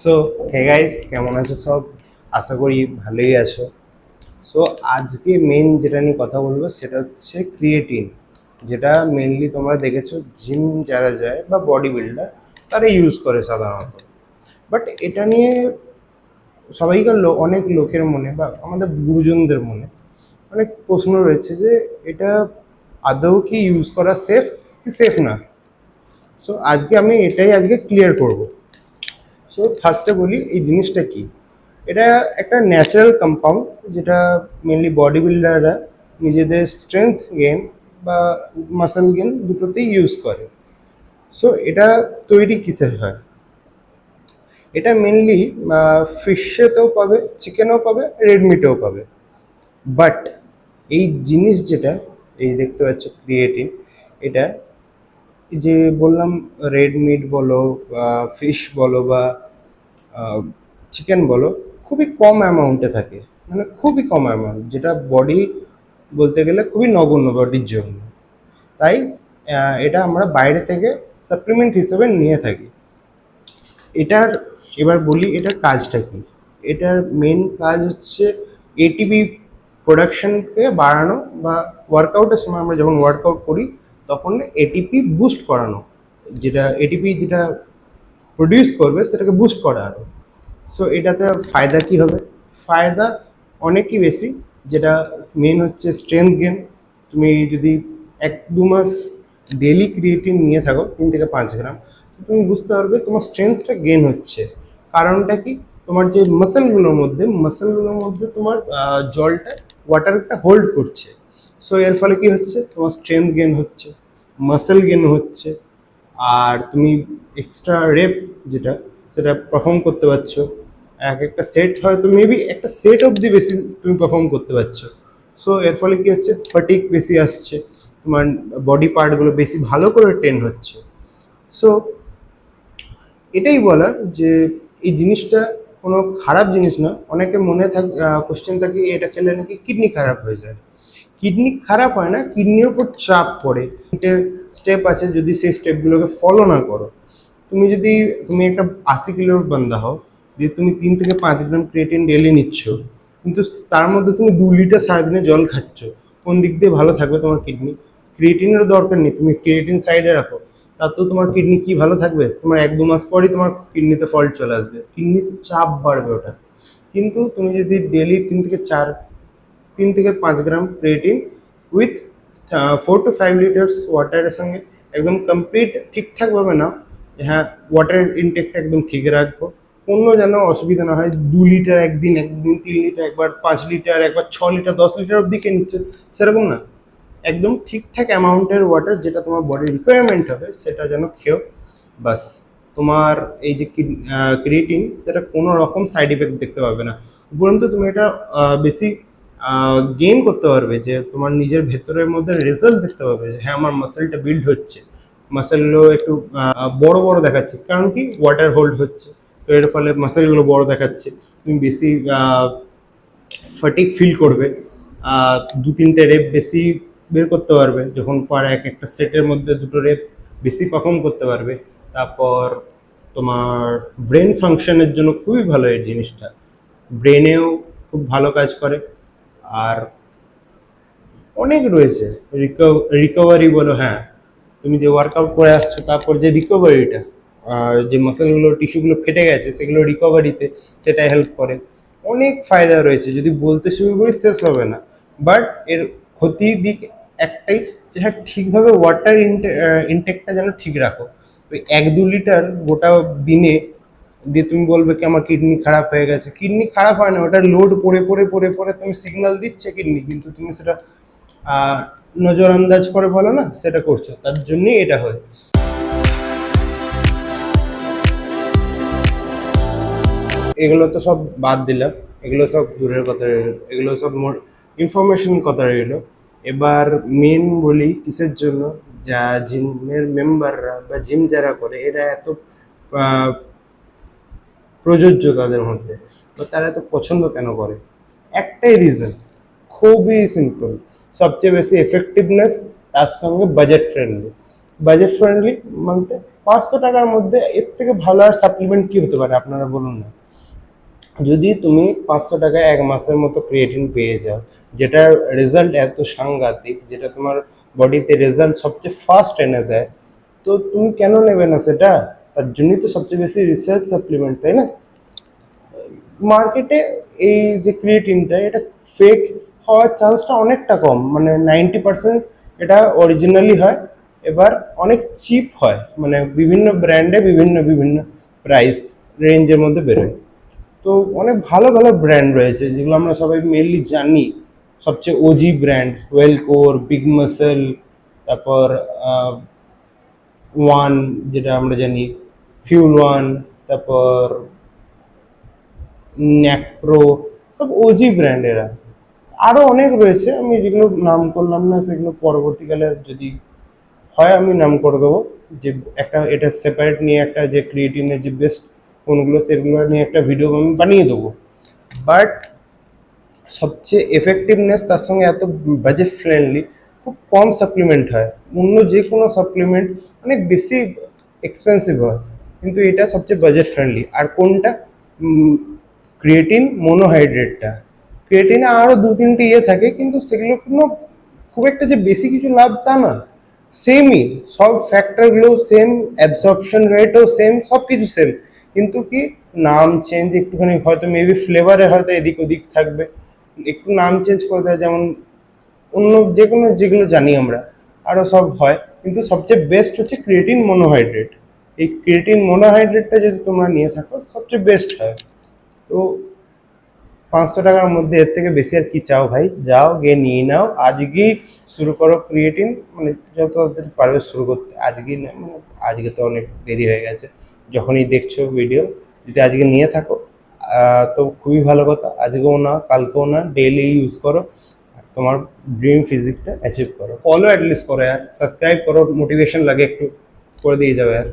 So hey guys, কেমন আছো সব? আশা করি ভালোই আছো। সো আজকে মেন যেটা নিয়ে কথা বলবো সেটা হচ্ছে ক্রিয়েটিন, যেটা মেনলি তোমরা দেখেছো জিম যারা যায় বা বডি বিল্ডার তারা ইউজ করে সাধারণত। বাট এটা নিয়ে সবাইকার অনেক লোকের মনে বা আমাদের গুরুজনদের মনে অনেক প্রশ্ন রয়েছে যে এটা আদৌ কি ইউজ করা সেফ কি সেফ না। সো আজকে আমি এটাই আজকে ক্লিয়ার করব। সো ফার্স্টে বলি এই জিনিসটা কি। এটা একটা ন্যাচারাল কম্পাউন্ড যেটা মেনলি বডি বিল্ডাররা নিজেদের স্ট্রেংথ গেইন বা মাসেল গেইন দুটোতেই ইউজ করে। সো এটা তৈরি কিসের হয়? এটা মেনলি ফিশেতেও পাবে, চিকেনেও পাবে, রেড মিটেও পাবে। বাট এই জিনিস যেটা এই দেখতে পাচ্ছ ক্রিয়েটিন, এটা যে বললাম রেড মিট বলো বা ফিশ বলো বা চিকেন বলো, খুবই কম অ্যামাউন্টে থাকে, মানে খুবই কম অ্যামাউন্ট, যেটা বডি বলতে গেলে খুবই নগণ্য বডির জন্য। তাই এটা আমরা বাইরে থেকে সাপ্লিমেন্ট হিসেবে নিয়ে থাকি। এটার এবার বলি এটার কাজটা কি। এটার মেন কাজ হচ্ছে এটিপি প্রোডাকশনকে বাড়ানো, বা ওয়ার্কআউটের সময় আমরা যখন ওয়ার্কআউট করি তখন এটিপি বুস্ট করানো, যেটা এটিপি যেটা প্রডিউস করবে সেটাকে বুস্ট করা আরও। সো এটাতে ফায়দা কি হবে? ফায়দা অনেকই বেশি, যেটা মেন হচ্ছে স্ট্রেংথ গেন। তুমি যদি 1-2 মাস ডেলি ক্রিয়েটিন নিয়ে থাকো 3 থেকে 5 গ্রাম, তুমি বুঝতে পারবে তোমার স্ট্রেংথটা গেন হচ্ছে। কারণটা কি? তোমার যে মাসেলগুলোর মধ্যে তোমার জলটা, ওয়াটারটা হোল্ড করছে। সো এর ফলে কি হচ্ছে, তোমার স্ট্রেংথ গেন হচ্ছে, মাসেল গেন হচ্ছে, আর তুমি এক্সট্রা রেপ যেটা সেটা পারফর্ম করতে পারছো। এক একটা সেট হয়তো মেবি একটা সেট অবধি বেশি তুমি পারফর্ম করতে পারছো। সো এর ফলে কি হচ্ছে, ফাটিক বেশি আসছে, তোমার বডি পার্টগুলো বেশি ভালো করে ট্রেন হচ্ছে। সো এটাই বলার যে এই জিনিসটা কোনো খারাপ জিনিস না। অনেকে মনে কোশ্চেন থাকে এটা খেলে নাকি কিডনি খারাপ হয়ে যায়। কিডনি খারাপ হয় না, কিডনির উপর চাপ পড়ে। 3টে স্টেপ আছে, যদি সেই স্টেপগুলোকে ফলো না করো, তুমি একটা 80 কিলোর বান্দা হও, যে তুমি 3 থেকে 5 গ্রাম ক্রিয়েটিন ডেলি নিচ্ছ, কিন্তু তার মধ্যে তুমি 2 লিটার সারাদিনে জল খাচ্ছ, কোন দিক দিয়ে ভালো থাকবে তোমার কিডনি? ক্রিয়েটিনেরও দরকার নেই, তুমি ক্রিয়েটিন সাইডে রাখো, তাতেও তোমার কিডনি কি ভালো থাকবে? তোমার 1-2 মাস পরই তোমার কিডনিতে ফল্ট চলে আসবে, কিডনিতে চাপ বাড়বে ওটা। কিন্তু তুমি যদি ডেলি 3 থেকে 5 গ্রাম ক্রিয়েটিন উইথ 4 to 5 লিটার্স ওয়াটারের সঙ্গে একদম কমপ্লিট ঠিকঠাকভাবে নাও, হ্যাঁ ওয়াটারের ইনটেকটা একদম ঠিক রাখবো, কোনো যেন অসুবিধা না হয়। 2 লিটার একদিন, একদিন 3 লিটার, একবার 5 লিটার, একবার 6 লিটার, 10 লিটার অব্দি খেয়ে নিচ্ছে, সেরকম না। একদম ঠিকঠাক অ্যামাউন্টের ওয়াটার যেটা তোমার বডির রিকোয়ারমেন্ট হবে সেটা যেন খেও। বাস, তোমার এই যে ক্রিয়েটিন, সেটা কোনো রকম সাইড ইফেক্ট দেখতে পাবে না। উপরন্তু তুমি এটা বেশি গেইন করতে পারবে, যে তোমার নিজের ভেতরের মধ্যে রেজাল্ট দেখতে পাবে যে হ্যাঁ আমার মাসেলটা বিল্ড হচ্ছে, মাসেলগুলো একটু বড় বড় দেখাচ্ছে, কারণ কি ওয়াটার হোল্ড হচ্ছে। তো এর ফলে মাসেলগুলো বড় দেখাচ্ছে, তুমি বেশি ফাটিক ফিল করবে, 2-3টে রেপ বেশি বের করতে পারবে, যখন পার একটা সেটের মধ্যে 2টো রেপ বেশি পারফর্ম করতে পারবে। তারপর তোমার ব্রেন ফাংশনের জন্য খুবই ভালো এই জিনিসটা, ব্রেনেও খুব ভালো কাজ করে। আর অনেক রয়েছে, রিকভারি বলো, হ্যাঁ তুমি যে ওয়ার্কআউট করে আসছো তারপর যে রিকভারিটা, যে মাসেলগুলো টিস্যুগুলো ফেটে গেছে সেগুলো রিকভারিতে সেটা হেল্প করে। অনেক ফায়দা রয়েছে, যদি বলতে শুরু করি শেষ হবে না। বাট এর ক্ষতির দিক একটাই, যে হ্যাঁ ঠিকভাবে ওয়াটার ইনটেকটা যেন ঠিক রাখো। ওই 1-2 লিটার গোটা দিনে দিয়ে তুমি বলবে কি আমার কিডনি খারাপ হয়ে গেছে, কিডনি খারাপ হয় না, ওটা লোড পড়ে পড়ে পড়ে পড়ে তুমি সিগন্যাল দিচ্ছে কিডনি, কিন্তু তুমি সেটা আহ, নজর আন্দাজ করে বলো না, সেটা করছো, তার জন্যই এটা হয়। এগুলো তো সব বাদ দিলাম, এগুলো সব দূরের কথা রইলো, এগুলো সব ইনফরমেশন কথা রইলো। এবার মেন বলি কিসের জন্য যা জিমের মেম্বাররা বা জিম যারা করে এরা এত আহ, প্রযোজ্য তাদের মধ্যে, তো তারা এত পছন্দ কেন করে? একটাই রিজন, খুবই সিম্পল, সবচেয়ে বেশি এফেক্টিভনেস, তার সঙ্গে বাজেট ফ্রেন্ডলি। বাজেট ফ্রেন্ডলি বলতে 500 টাকার মধ্যে এর থেকে ভালো আর সাপ্লিমেন্ট কি হতে পারে আপনারা বলুন না। যদি তুমি 500 টাকায় 1 মাসের মতো ক্রিয়েটিন পেয়ে যাও, যেটার রেজাল্ট এত সাংঘাতিক, যেটা তোমার বডিতে রেজাল্ট সবচেয়ে ফাস্ট এনে দেয়, তো তুমি কেন নেবে না সেটা? তার জন্যই তো সবচেয়ে বেশি রিসার্চ সাপ্লিমেন্ট, তাই না? মার্কেটে এই যে ক্রিয়েটিনটা, এটা ফেক হওয়ার চান্সটা অনেকটা কম, মানে 90% এটা অরিজিনালি হয়। এবার অনেক চিপ হয়, মানে বিভিন্ন ব্র্যান্ডে বিভিন্ন বিভিন্ন প্রাইস রেঞ্জের মধ্যে বেরোয়। তো অনেক ভালো ভালো ব্র্যান্ড রয়েছে যেগুলো আমরা সবাই মেনলি জানি। সবচেয়ে ওজি ব্র্যান্ড ওয়েলকোর, বিগ মাসেল, তারপর ওয়ান, যেটা আমরা জানি, ফিউল ওয়ান, তারপর ন্যাকপ্রো, সব ওজি ব্র্যান্ড এরা। আরও অনেক রয়েছে, আমি যেগুলো নাম করলাম না সেগুলো পরবর্তীকালে যদি হয় আমি নাম করে দেবো। যে একটা এটা সেপারেট নিয়ে একটা যে ক্রিয়েটিনের যে বেস্ট কোনগুলো সেগুলো নিয়ে একটা ভিডিও আমি বানিয়ে দেবো। বাট সবচেয়ে এফেক্টিভনেস তার সঙ্গে এত বাজেট ফ্রেন্ডলি, খুব কম সাপ্লিমেন্ট হয়। অন্য যে কোনো সাপ্লিমেন্ট অনেক বেশি এক্সপেন্সিভ হয়, কিন্তু এটা সবচেয়ে বাজেট ফ্রেন্ডলি। আর কোনটা? ক্রিয়েটিন মনোহাইড্রেটটা। ক্রিয়েটিনে আরও 2-3টে ইয়ে থাকে, কিন্তু সেগুলো কোনো খুব একটা যে বেশি কিছু লাভ তা না। সেমই, সব ফ্যাক্টরগুলো সেম, অ্যাবসর্পশন রেটও সেম, সব কিছু সেম, কিন্তু কি নাম চেঞ্জ একটুখানি, হয়তো মেবি ফ্লেভারে হয়তো এদিক ওদিক থাকবে, একটু নাম চেঞ্জ করে দেয়, যেমন অন্য যে কোনো যেগুলো জানি আমরা আরও সব হয়। কিন্তু সবচেয়ে বেস্ট হচ্ছে ক্রিয়েটিন মনোহাইড্রেট। এই ক্রিয়েটিন মনোহাইড্রেটটা যদি তোমরা নিয়ে থাকো সবচেয়ে বেস্ট হয়। তো 500 টাকার মধ্যে এর থেকে বেশি আর কি চাও ভাই? যাও গিয়ে নিয়ে নাও, আজকেই শুরু করো ক্রিয়েটিন, মানে যত তাড়াতাড়ি পারবে শুরু করতে আজকেই না, মানে আজকে তো অনেক দেরি হয়ে গেছে, যখনই দেখছো ভিডিও যদি আজকে নিয়ে থাকো তো খুবই ভালো কথা। আজকেও না, কালকেও না, ডেইলি ইউজ করো, আর তোমার ড্রিম ফিজিকটা অ্যাচিভ করো। ফলো অ্যাটলিস্ট করো यार, সাবস্ক্রাইব করো, মোটিভেশন লাগে একটু, করে দিয়ে যাবে यार।